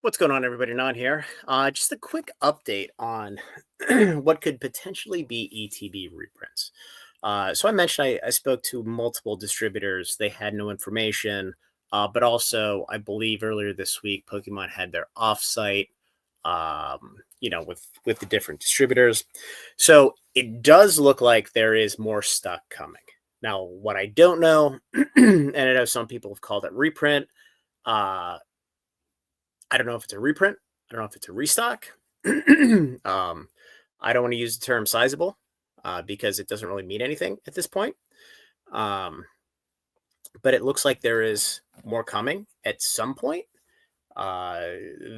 What's going on, everybody? Not here. Just a quick update on what could potentially be ETB reprints. So I mentioned I spoke to multiple distributors. They had no information, but also I believe earlier this week, Pokemon had their offsite, with the different distributors. So it does look like there is more stuff coming. Now, what I don't know, and I know some people have called it reprint. Uh, I don't know if it's a reprint. I don't know if it's a restock. I don't want to use the term sizable because it doesn't really mean anything at this point. Um, but it looks like there is more coming at some point. Uh,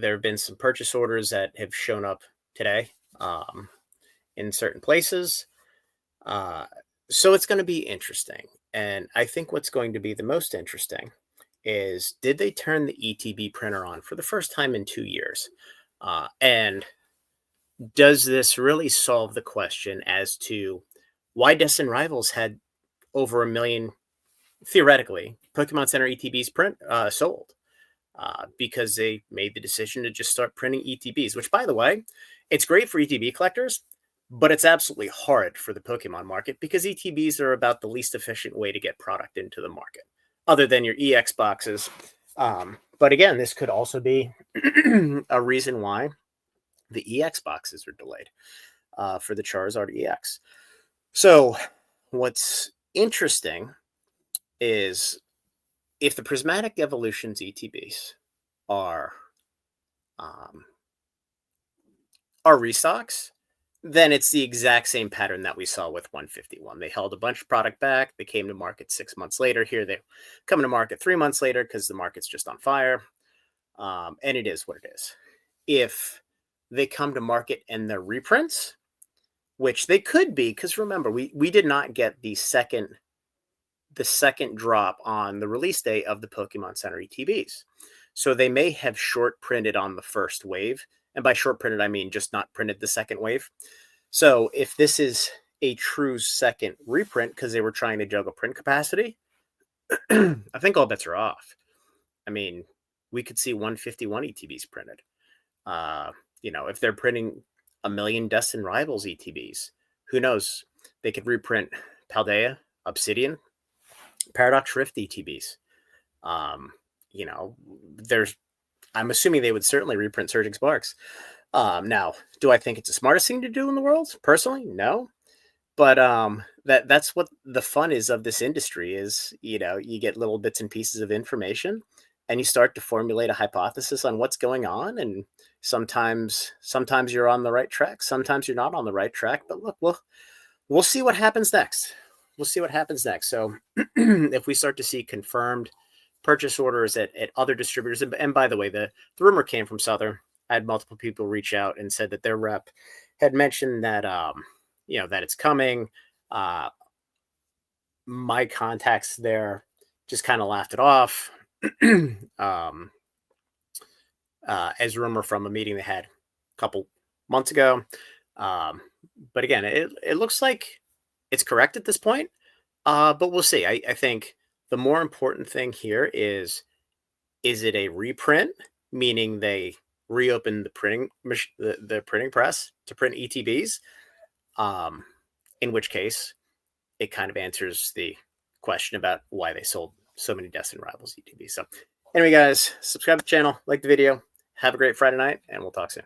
there have been some purchase orders that have shown up today in certain places. Uh, so it's going to be interesting. And I think what's going to be the most interesting is, did they turn the ETB printer on for the first time in 2 years? And does this really solve the question as to why Destin Rivals had over a million, theoretically, Pokemon Center ETBs sold? Because they made the decision to just start printing ETBs, which, by the way, it's great for ETB collectors, but it's absolutely hard for the Pokemon market because ETBs are about the least efficient way to get product into the market, other than your EX boxes. But again, this could also be a reason why the EX boxes are delayed for the Charizard EX. So what's interesting is, if the Prismatic Evolutions ETBs are um, restocks, then it's the exact same pattern that we saw with 151. They held a bunch of product back. They came to market 6 months later. Here they're coming to market 3 months later because the market's just on fire. And it is what it is. If they come to market and they're reprints, which they could be, because remember, we did not get the second drop on the release date of the Pokemon Center ETBs. So they may have short printed on the first wave. And by short printed, I mean just not printed the second wave. So if this is a true second reprint because they were trying to juggle print capacity, I think all bets are off. I mean, we could see 151 ETBs printed. If they're printing a million Destin Rivals ETBs, who knows? They could reprint Paldea, Obsidian, Paradox Rift ETBs. I'm assuming they would certainly reprint Surging Sparks. Now, do I think it's the smartest thing to do in the world? Personally, no. But that's what the fun is of this industry is, you get little bits and pieces of information and you start to formulate a hypothesis on what's going on. And sometimes you're on the right track. Sometimes you're not on the right track. But look, we'll see what happens next. We'll see what happens next. So if we start to see confirmed purchase orders at other distributors, and by the way, the rumor came from Southern. I had multiple people reach out and said that their rep had mentioned that that it's coming. My contacts there just kind of laughed it off as rumor from a meeting they had a couple months ago. But again, it looks like it's correct at this point. But we'll see. I think the more important thing here is it a reprint, meaning they reopen the printing the printing press to print ETBs? In which case, it kind of answers the question about why they sold so many Destin Rivals ETBs. So anyway, guys, subscribe to the channel, like the video. Have a great Friday night, and we'll talk soon.